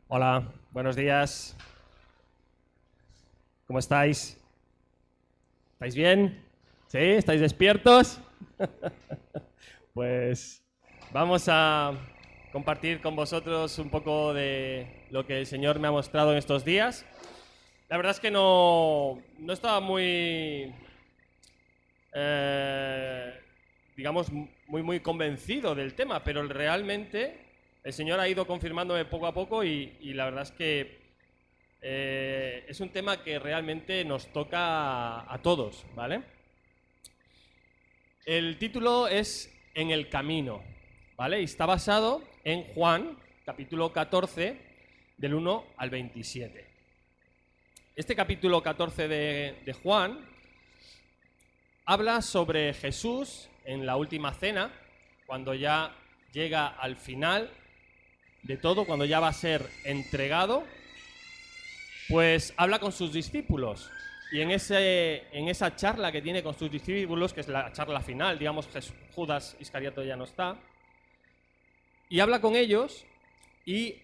Hola, buenos días. ¿Cómo estáis? ¿Estáis bien? ¿Sí? ¿Estáis despiertos? Pues vamos a compartir con vosotros un poco de lo que el Señor me ha mostrado en estos días. La verdad es que no estaba eh, digamos, muy convencido del tema, pero realmente el Señor ha ido confirmándome poco a poco y la verdad es que es un tema que realmente nos toca a todos, ¿vale? El título es En el camino, ¿vale? Y está basado en Juan, capítulo 14, del 1 al 27. Este capítulo 14 de Juan habla sobre Jesús en la última cena, cuando ya llega al final de todo, cuando ya va a ser entregado, pues habla con sus discípulos. Y en esa charla que tiene con sus discípulos, que es la charla final, digamos, Judas Iscariote ya no está, y habla con ellos y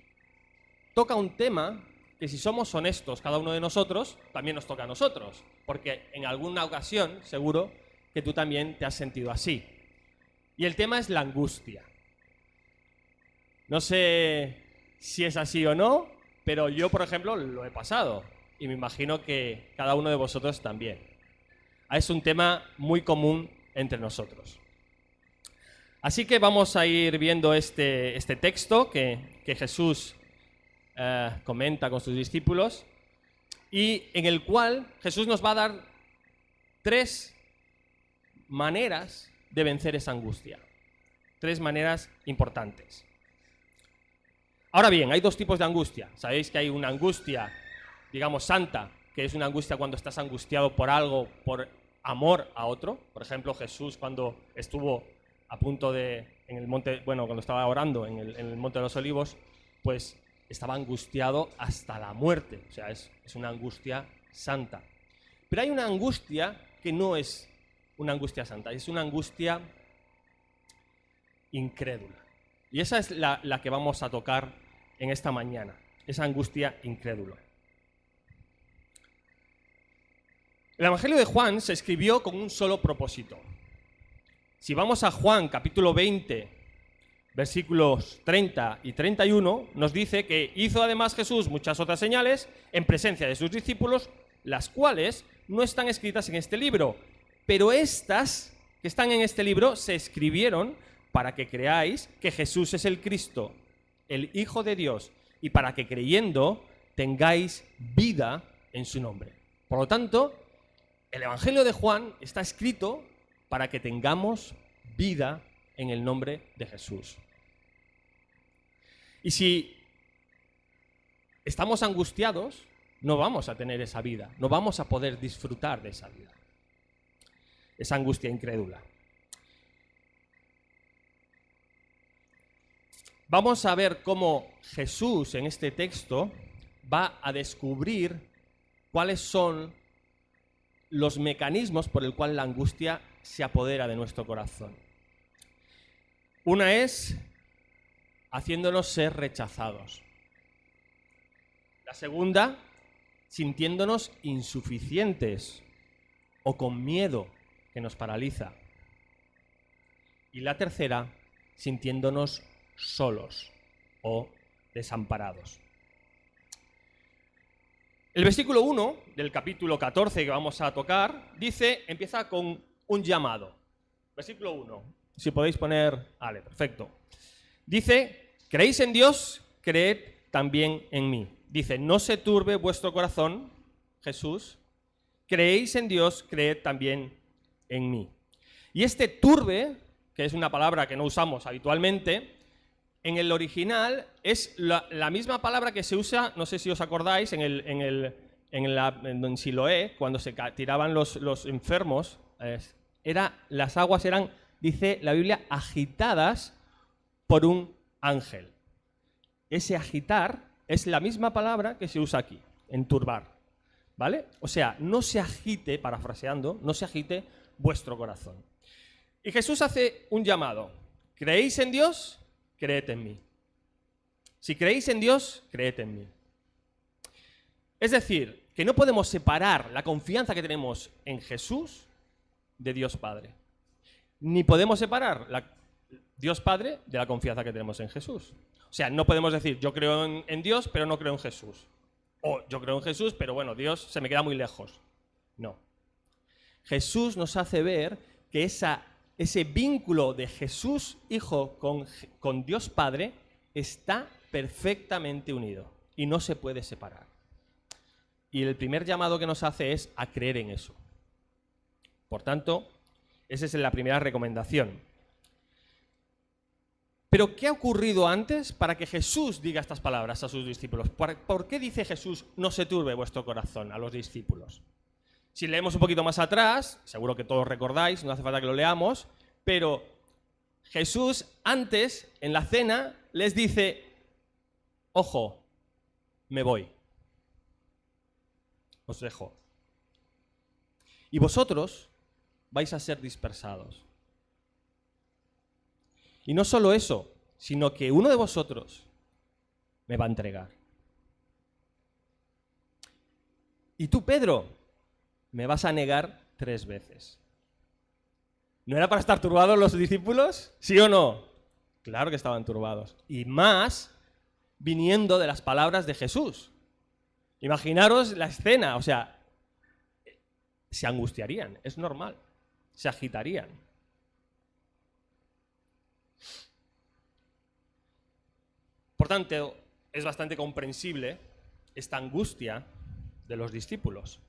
toca un tema que, si somos honestos cada uno de nosotros, también nos toca a nosotros, porque en alguna ocasión seguro que tú también te has sentido así. Y el tema es la angustia. No sé si es así o no, pero yo, por ejemplo, lo he pasado y me imagino que cada uno de vosotros también. Es un tema muy común entre nosotros. Así que vamos a ir viendo este texto que Jesús comenta con sus discípulos y en el cual Jesús nos va a dar 3 maneras de vencer esa angustia. 3 maneras importantes. Ahora bien, hay 2 tipos de angustia. Sabéis que hay una angustia, digamos, santa, que es una angustia cuando estás angustiado por algo, por amor a otro. Por ejemplo, Jesús, cuando estuvo a punto de, en el monte, bueno, cuando estaba orando en el monte de los Olivos, pues estaba angustiado hasta la muerte. O sea, es una angustia santa. Pero hay una angustia que no es una angustia santa, es una angustia incrédula. Y esa es la que vamos a tocar en esta mañana, esa angustia incrédula. El Evangelio de Juan se escribió con un solo propósito. Si vamos a Juan capítulo 20, versículos 30 y 31, nos dice que hizo además Jesús muchas otras señales en presencia de sus discípulos, las cuales no están escritas en este libro, pero estas que están en este libro se escribieron para que creáis que Jesús es el Cristo, el Hijo de Dios, y para que creyendo tengáis vida en su nombre. Por lo tanto, el Evangelio de Juan está escrito para que tengamos vida en el nombre de Jesús. Y si estamos angustiados, no vamos a tener esa vida, no vamos a poder disfrutar de esa vida, esa angustia incrédula. Vamos a ver cómo Jesús en este texto va a descubrir cuáles son los mecanismos por el cual la angustia se apodera de nuestro corazón. Una es haciéndonos ser rechazados. La segunda, sintiéndonos insuficientes o con miedo que nos paraliza. Y la tercera, sintiéndonos solos o desamparados. El versículo 1 del capítulo 14 que vamos a tocar empieza con un llamado. Versículo 1. Si podéis poner... Vale, perfecto. Dice, ¿creéis en Dios? Creed también en mí. Dice, no se turbe vuestro corazón, Jesús. Creéis en Dios, creed también en mí. Y este turbe, que es una palabra que no usamos habitualmente, en el original es la misma palabra que se usa, no sé si os acordáis, en Siloé, cuando se tiraban los enfermos, las aguas eran, dice la Biblia, agitadas por un ángel. Ese agitar es la misma palabra que se usa aquí, en turbar, ¿vale? O sea, no se agite, parafraseando, no se agite vuestro corazón. Y Jesús hace un llamado. ¿Creéis en Dios? Creed en mí. Si creéis en Dios, creed en mí. Es decir, que no podemos separar la confianza que tenemos en Jesús de Dios Padre. Ni podemos separar Dios Padre de la confianza que tenemos en Jesús. O sea, no podemos decir, yo creo en Dios, pero no creo en Jesús. O yo creo en Jesús, pero bueno, Dios se me queda muy lejos. No. Jesús nos hace ver que ese vínculo de Jesús Hijo con Dios Padre está perfectamente unido y no se puede separar. Y el primer llamado que nos hace es a creer en eso. Por tanto, esa es la primera recomendación. Pero, ¿qué ha ocurrido antes para que Jesús diga estas palabras a sus discípulos? ¿Por qué dice Jesús, no se turbe vuestro corazón a los discípulos? Si leemos un poquito más atrás, seguro que todos recordáis, no hace falta que lo leamos, pero Jesús antes, en la cena, les dice, ojo, me voy, os dejo. Y vosotros vais a ser dispersados. Y no solo eso, sino que uno de vosotros me va a entregar. Y tú, Pedro, me vas a negar 3 veces. ¿No era para estar turbados los discípulos? ¿Sí o no? Claro que estaban turbados. Y más viniendo de las palabras de Jesús. Imaginaros la escena, o sea, se angustiarían, es normal, se agitarían. Por tanto, es bastante comprensible esta angustia de los discípulos.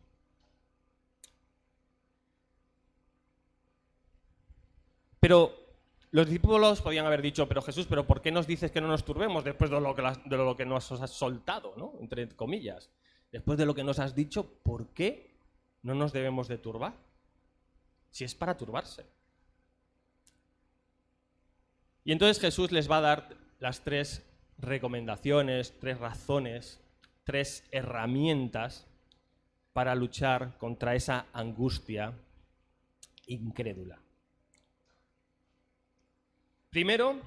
Pero los discípulos podían haber dicho, pero Jesús, ¿pero por qué nos dices que no nos turbemos después de lo que nos has soltado, ¿no? Entre comillas? Después de lo que nos has dicho, ¿por qué no nos debemos de turbar? Si es para turbarse. Y entonces Jesús les va a dar las 3 recomendaciones, 3 razones, 3 herramientas para luchar contra esa angustia incrédula. Primero,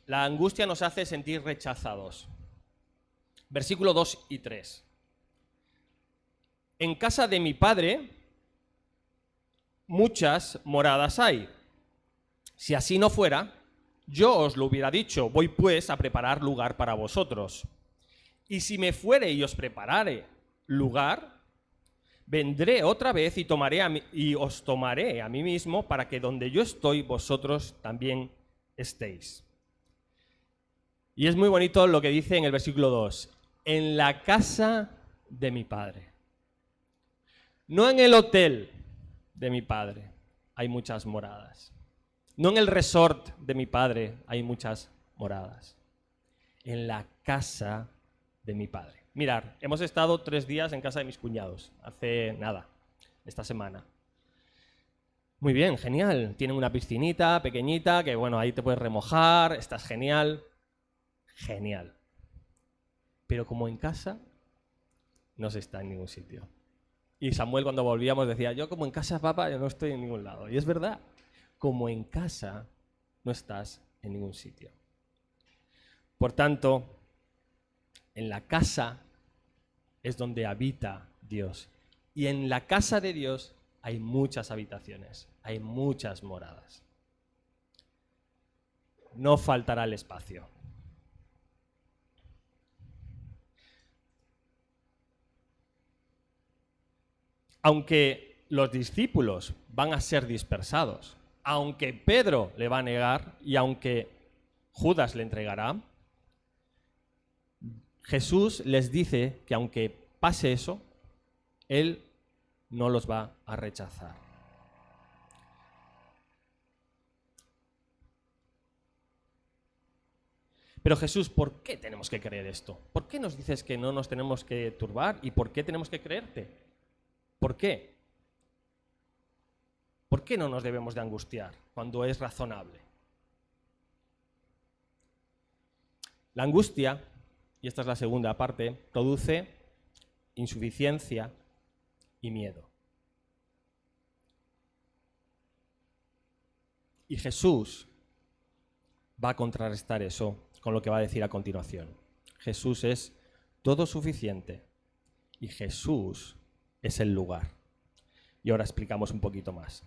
la angustia nos hace sentir rechazados. Versículo 2 y 3. En casa de mi Padre muchas moradas hay. Si así no fuera, yo os lo hubiera dicho, voy pues a preparar lugar para vosotros. Y si me fuere y os preparare lugar, vendré otra vez y os tomaré a mí mismo para que donde yo estoy, vosotros también estéis. Y es muy bonito lo que dice en el versículo 2. En la casa de mi Padre. No en el hotel de mi Padre hay muchas moradas. No en el resort de mi Padre hay muchas moradas. En la casa de mi Padre. Mirad, hemos estado 3 días en casa de mis cuñados, hace nada, esta semana. Muy bien, genial. Tienen una piscinita pequeñita que, bueno, ahí te puedes remojar, estás genial. Genial. Pero como en casa, no se está en ningún sitio. Y Samuel, cuando volvíamos, decía, yo como en casa, papá, yo no estoy en ningún lado. Y es verdad, como en casa, no estás en ningún sitio. Por tanto, en la casa es donde habita Dios. Y en la casa de Dios hay muchas habitaciones, hay muchas moradas. No faltará el espacio. Aunque los discípulos van a ser dispersados, aunque Pedro le va a negar y aunque Judas le entregará, Jesús les dice que aunque pase eso, Él no los va a rechazar. Pero Jesús, ¿por qué tenemos que creer esto? ¿Por qué nos dices que no nos tenemos que turbar? ¿Y por qué tenemos que creerte? ¿Por qué? ¿Por qué no nos debemos de angustiar cuando es razonable? La angustia, y esta es la segunda parte, produce insuficiencia y miedo. Y Jesús va a contrarrestar eso con lo que va a decir a continuación. Jesús es todo suficiente y Jesús es el lugar. Y ahora explicamos un poquito más.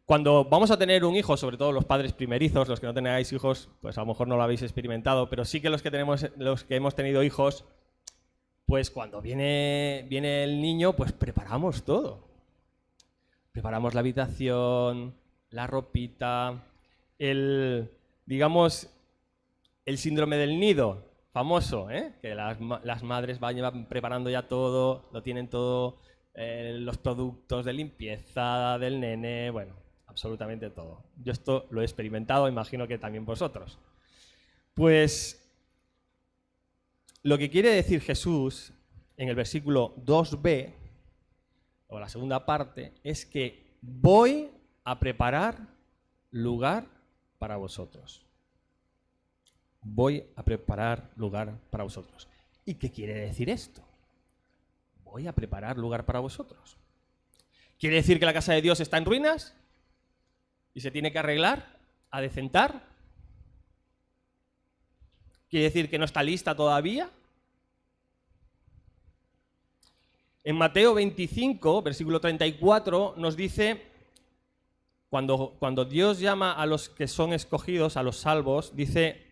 Cuando vamos a tener un hijo, sobre todo los padres primerizos, los que no tengáis hijos, pues a lo mejor no lo habéis experimentado, pero sí que los que hemos tenido hijos, pues cuando viene el niño, pues preparamos todo. Preparamos la habitación, la ropita, digamos, el síndrome del nido, famoso, que las madres van preparando ya todo, lo tienen todo, los productos de limpieza del nene, bueno, absolutamente todo. Yo esto lo he experimentado, imagino que también vosotros. Pues lo que quiere decir Jesús en el versículo 2b, o la segunda parte, es que voy a preparar lugar para vosotros. Voy a preparar lugar para vosotros. ¿Y qué quiere decir esto? Voy a preparar lugar para vosotros. ¿Quiere decir que la casa de Dios está en ruinas? ¿Y se tiene que arreglar? ¿Adecentar? ¿Quiere decir que no está lista todavía? En Mateo 25, versículo 34, nos dice, cuando Dios llama a los que son escogidos, a los salvos, dice,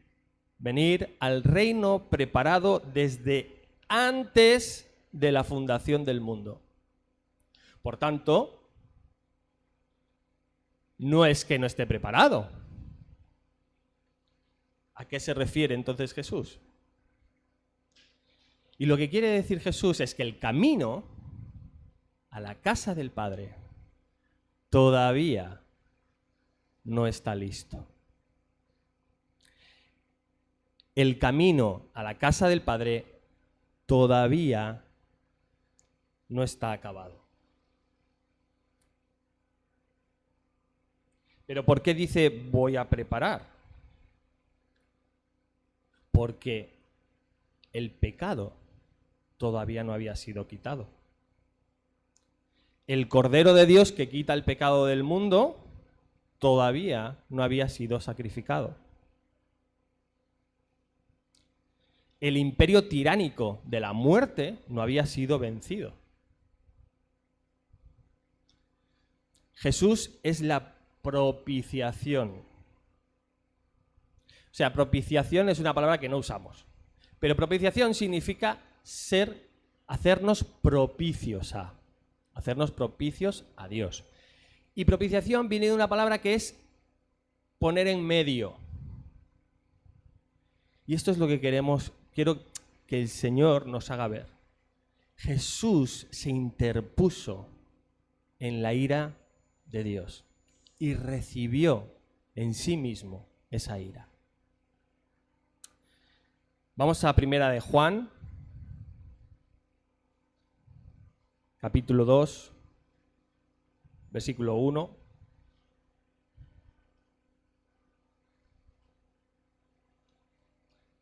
venir al reino preparado desde antes de la fundación del mundo. Por tanto, no es que no esté preparado. ¿A qué se refiere entonces Jesús? Y lo que quiere decir Jesús es que el camino a la casa del Padre todavía no está listo. El camino a la casa del Padre todavía no está acabado. ¿Pero por qué dice voy a preparar? Porque el pecado todavía no había sido quitado. El Cordero de Dios que quita el pecado del mundo todavía no había sido sacrificado. El imperio tiránico de la muerte no había sido vencido. Jesús es la propiciación. O sea, propiciación es una palabra que no usamos. Pero propiciación significa hacernos propicios a Dios. Y propiciación viene de una palabra que es poner en medio. Y esto es lo que quiero que el Señor nos haga ver. Jesús se interpuso en la ira de Dios y recibió en sí mismo esa ira. Vamos a Primera de Juan, capítulo 2, versículo 1.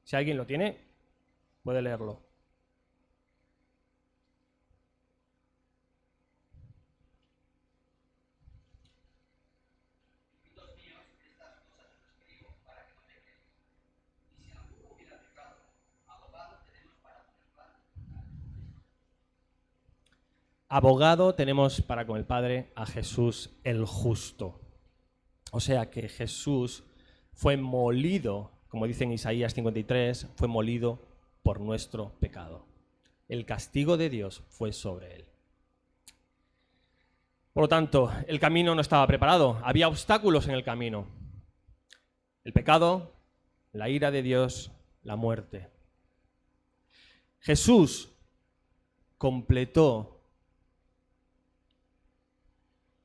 Si alguien lo tiene, puede leerlo. Abogado tenemos para con el Padre a Jesús el justo. O sea que Jesús fue molido, como dice en Isaías 53, fue molido por nuestro pecado. El castigo de Dios fue sobre él. Por lo tanto, el camino no estaba preparado, había obstáculos en el camino. El pecado, la ira de Dios, la muerte. Jesús completó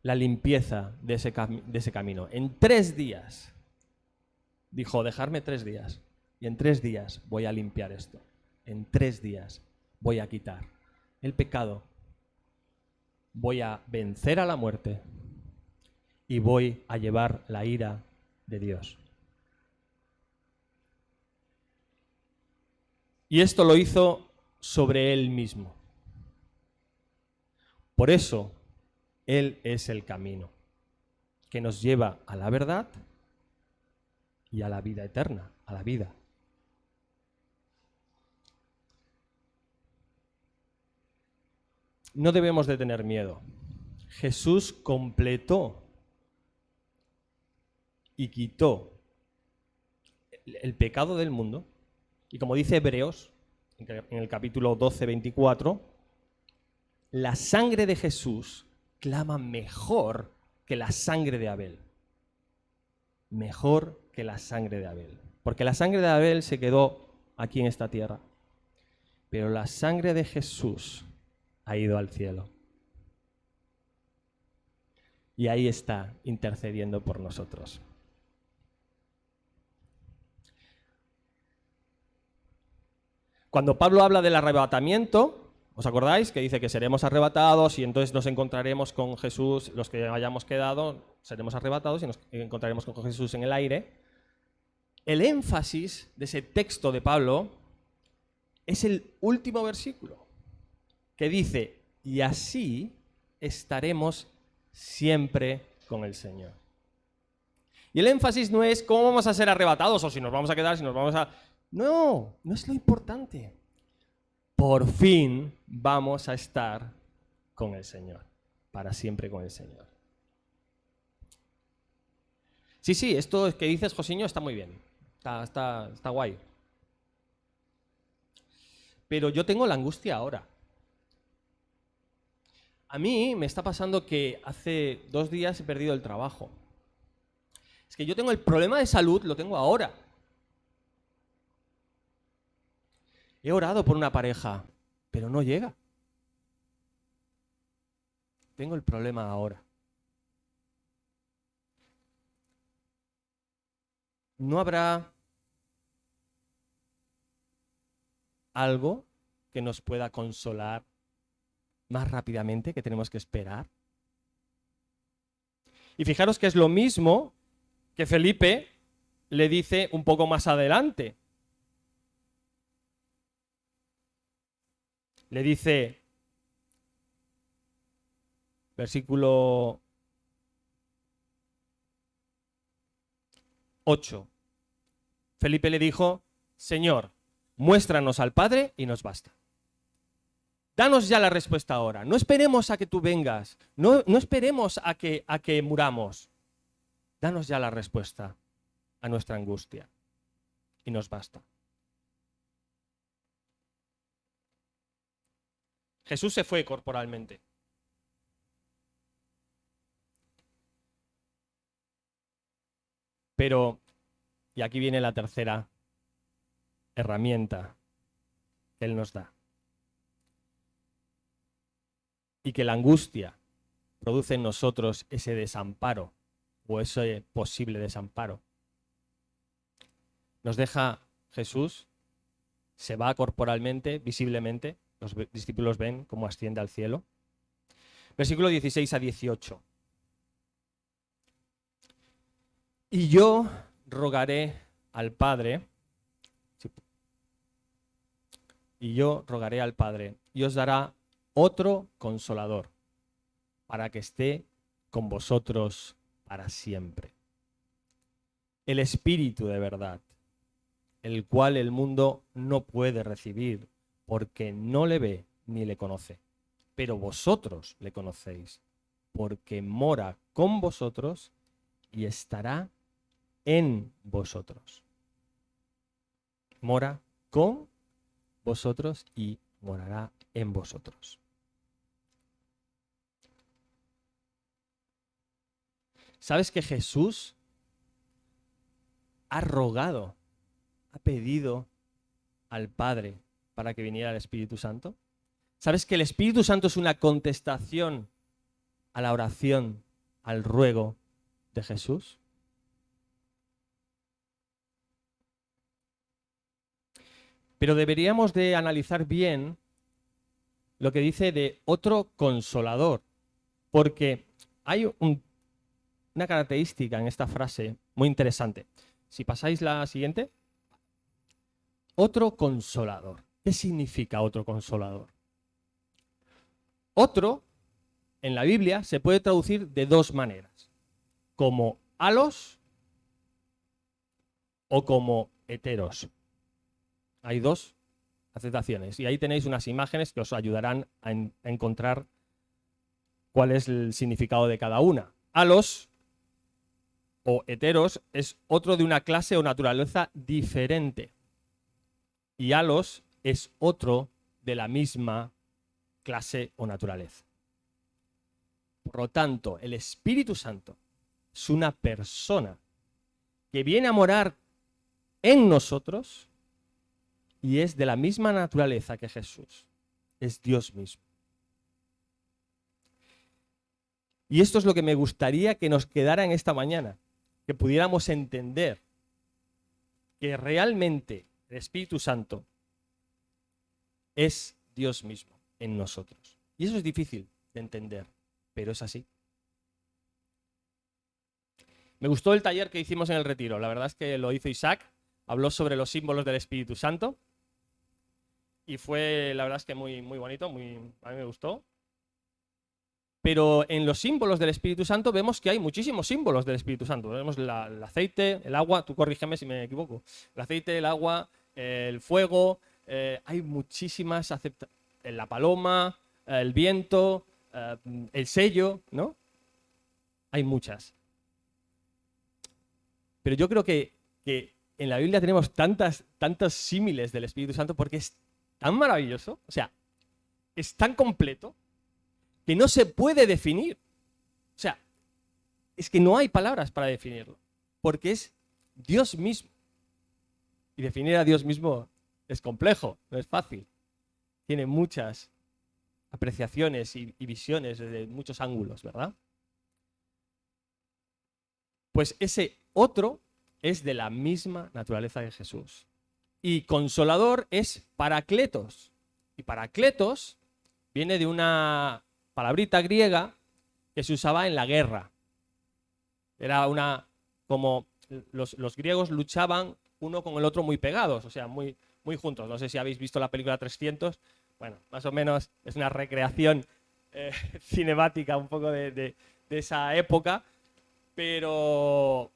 la limpieza de ese camino. En 3 días. Dijo, dejadme 3 días. Y en 3 días voy a limpiar esto. En 3 días voy a quitar el pecado. Voy a vencer a la muerte. Y voy a llevar la ira de Dios. Y esto lo hizo sobre él mismo. Por eso, Él es el camino que nos lleva a la verdad y a la vida eterna, a la vida. no debemos de tener miedo. Jesús completó y quitó el pecado del mundo. Y como dice Hebreos, en el capítulo 12, 24, la sangre de Jesús clama mejor que la sangre de Abel. Mejor que la sangre de Abel. Porque la sangre de Abel se quedó aquí en esta tierra. Pero la sangre de Jesús ha ido al cielo. Y ahí está intercediendo por nosotros. Cuando Pablo habla del arrebatamiento, ¿os acordáis? Que dice que seremos arrebatados y entonces nos encontraremos con Jesús, los que hayamos quedado, seremos arrebatados y nos encontraremos con Jesús en el aire. El énfasis de ese texto de Pablo es el último versículo, que dice, y así estaremos siempre con el Señor. Y el énfasis no es cómo vamos a ser arrebatados o si nos vamos a quedar, si nos vamos a... No, no es lo importante. Por fin vamos a estar con el Señor, para siempre con el Señor. Sí, esto que dices, Josiño, está muy bien, está guay. Pero yo tengo la angustia ahora. A mí me está pasando que hace 2 días he perdido el trabajo. Es que yo tengo el problema de salud, lo tengo ahora. He orado por una pareja, pero no llega. Tengo el problema ahora. ¿No habrá algo que nos pueda consolar más rápidamente, que tenemos que esperar? Y fijaros que es lo mismo que Felipe le dice un poco más adelante. Le dice, versículo 8. Felipe le dijo, Señor, muéstranos al Padre y nos basta. Danos ya la respuesta ahora. No esperemos a que tú vengas. No esperemos a que muramos. Danos ya la respuesta a nuestra angustia. Y nos basta. Jesús se fue corporalmente. Pero, y aquí viene la tercera herramienta que Él nos da. Y que la angustia produce en nosotros ese desamparo o ese posible desamparo. Nos deja Jesús, se va corporalmente, visiblemente, los discípulos ven cómo asciende al cielo. Versículo 16 a 18. Y yo rogaré al Padre, y os dará otro consolador, para que esté con vosotros para siempre. El Espíritu de verdad, el cual el mundo no puede recibir, porque no le ve ni le conoce. Pero vosotros le conocéis, porque mora con vosotros y estará en vosotros. Mora con vosotros y morará en vosotros. ¿Sabes que Jesús ha rogado, ha pedido al Padre para que viniera el Espíritu Santo? ¿Sabes que el Espíritu Santo es una contestación a la oración, al ruego de Jesús? Pero deberíamos de analizar bien lo que dice de otro consolador, porque hay una característica en esta frase muy interesante. Si pasáis la siguiente. Otro consolador. ¿Qué significa otro consolador? Otro, en la Biblia, se puede traducir de 2 maneras. Como alos o como heteros. Hay 2 aceptaciones. Y ahí tenéis unas imágenes que os ayudarán a encontrar cuál es el significado de cada una. Halos o heteros es otro de una clase o naturaleza diferente. Y halos es otro de la misma clase o naturaleza. Por lo tanto, el Espíritu Santo es una persona que viene a morar en nosotros y es de la misma naturaleza que Jesús. Es Dios mismo. Y esto es lo que me gustaría que nos quedara en esta mañana, que pudiéramos entender que realmente el Espíritu Santo es Dios mismo en nosotros. Y eso es difícil de entender, pero es así. Me gustó el taller que hicimos en el retiro. La verdad es que lo hizo Isaac. Habló sobre los símbolos del Espíritu Santo. Y fue, la verdad es que muy bonito, a mí me gustó. Pero en los símbolos del Espíritu Santo vemos que hay muchísimos símbolos del Espíritu Santo. Vemos el aceite, el agua, tú corrígeme si me equivoco. El aceite, el agua, el fuego, hay muchísimas, la paloma, el viento, el sello, ¿no? Hay muchas. Pero yo creo que en la Biblia tenemos tantos símiles del Espíritu Santo porque es tan maravilloso, o sea, es tan completo, que no se puede definir. O sea, es que no hay palabras para definirlo, porque es Dios mismo. Y definir a Dios mismo es complejo, no es fácil. Tiene muchas apreciaciones y visiones desde muchos ángulos, ¿verdad? Pues ese otro es de la misma naturaleza que Jesús. Y consolador es paracletos. Y paracletos viene de una palabrita griega que se usaba en la guerra. Era como los griegos luchaban uno con el otro muy pegados, o sea, muy juntos. No sé si habéis visto la película 300. Bueno, más o menos es una recreación cinemática un poco de esa época, pero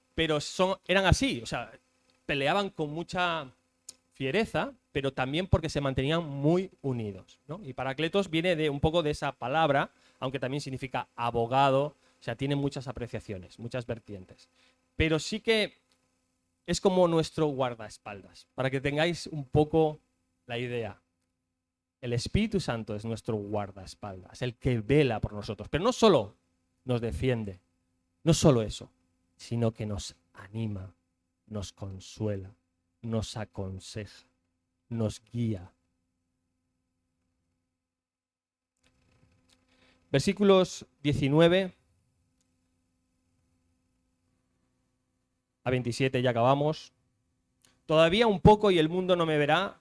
eran así, o sea, peleaban con mucha fiereza, pero también porque se mantenían muy unidos, ¿no? Y paracletos viene de un poco de esa palabra, aunque también significa abogado, o sea, tiene muchas apreciaciones, muchas vertientes. Pero sí que es como nuestro guardaespaldas, para que tengáis un poco la idea. El Espíritu Santo es nuestro guardaespaldas, el que vela por nosotros, pero no solo nos defiende, no solo eso, sino que nos anima, nos consuela, nos aconseja, nos guía. Versículos 19 a 27, ya acabamos. Todavía un poco y el mundo no me verá,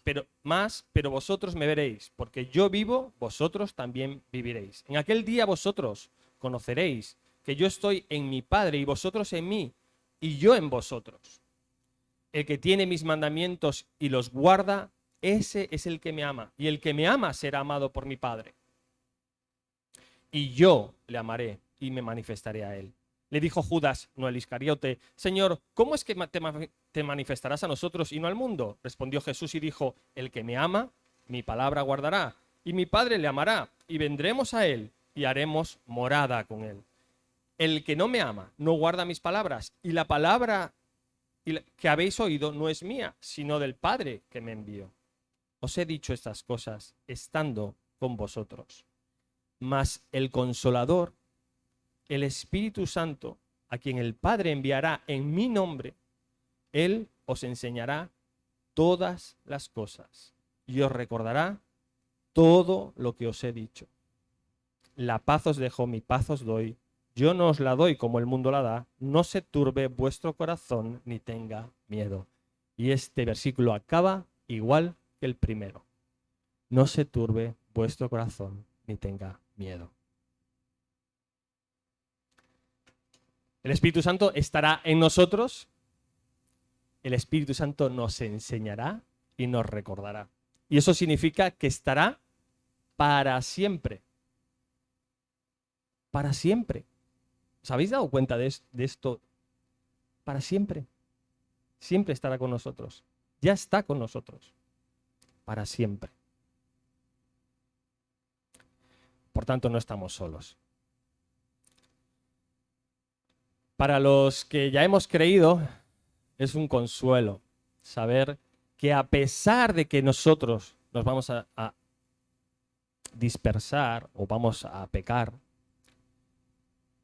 pero vosotros me veréis, porque yo vivo, vosotros también viviréis. En aquel día vosotros conoceréis que yo estoy en mi Padre y vosotros en mí, y yo en vosotros. El que tiene mis mandamientos y los guarda, ese es el que me ama. Y el que me ama será amado por mi Padre. Y yo le amaré y me manifestaré a él. Le dijo Judas, no el Iscariote, Señor, ¿cómo es que te manifestarás a nosotros y no al mundo? Respondió Jesús y dijo, el que me ama, mi palabra guardará. Y mi Padre le amará. Y vendremos a él y haremos morada con él. El que no me ama, no guarda mis palabras. Y la palabra que habéis oído no es mía, sino del Padre que me envió. Os he dicho estas cosas estando con vosotros. Mas el Consolador, el Espíritu Santo, a quien el Padre enviará en mi nombre, Él os enseñará todas las cosas y os recordará todo lo que os he dicho. La paz os dejo, mi paz os doy. Yo no os la doy como el mundo la da, no se turbe vuestro corazón ni tenga miedo. Y este versículo acaba igual que el primero. No se turbe vuestro corazón ni tenga miedo. El Espíritu Santo estará en nosotros, el Espíritu Santo nos enseñará y nos recordará. Y eso significa que estará para siempre. Para siempre. ¿Os habéis dado cuenta de esto? Para siempre. Siempre estará con nosotros. Ya está con nosotros. para siempre. Por tanto, no estamos solos. Para los que ya hemos creído, es un consuelo saber que a pesar de que nosotros nos vamos a dispersar o vamos a pecar,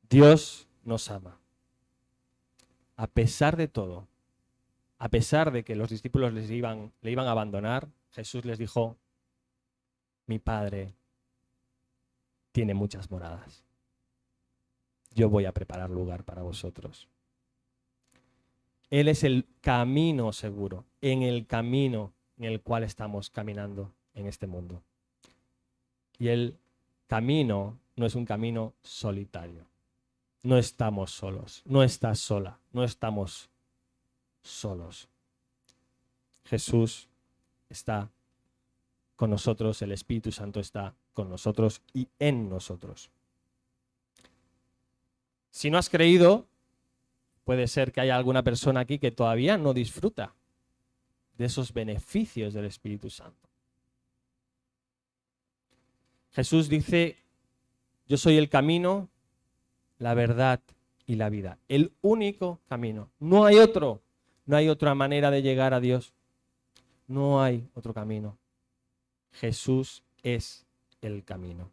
Dios nos ama. A pesar de todo, a pesar de que los discípulos le iban a abandonar, Jesús les dijo, mi Padre tiene muchas moradas. Yo voy a preparar lugar para vosotros. Él es el camino seguro, en el camino en el cual estamos caminando en este mundo. Y el camino no es un camino solitario. No estamos solos, no estás sola, no estamos solos. Jesús está con nosotros, el Espíritu Santo está con nosotros y en nosotros. Si no has creído, puede ser que haya alguna persona aquí que todavía no disfruta de esos beneficios del Espíritu Santo. Jesús dice, yo soy el camino, la verdad y la vida. El único camino. No hay otro. No hay otra manera de llegar a Dios. No hay otro camino. Jesús es el camino.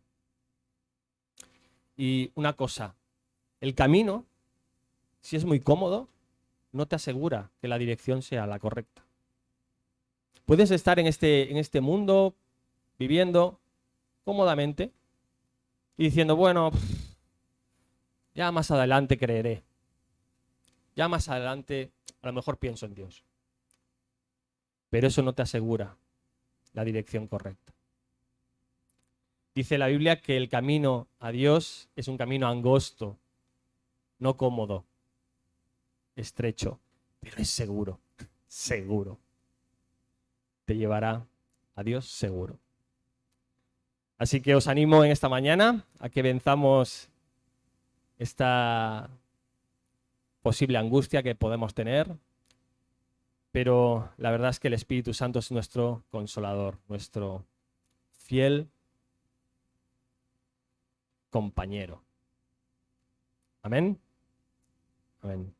Y una cosa, el camino, si es muy cómodo, no te asegura que la dirección sea la correcta. Puedes estar en este mundo viviendo cómodamente y diciendo, bueno, ya más adelante creeré. Ya más adelante a lo mejor pienso en Dios. Pero eso no te asegura la dirección correcta. Dice la Biblia que el camino a Dios es un camino angosto, no cómodo, estrecho, pero es seguro, seguro. Te llevará a Dios seguro. Así que os animo en esta mañana a que venzamos esta posible angustia que podemos tener, pero la verdad es que el Espíritu Santo es nuestro consolador, nuestro fiel compañero. Amén. Amén.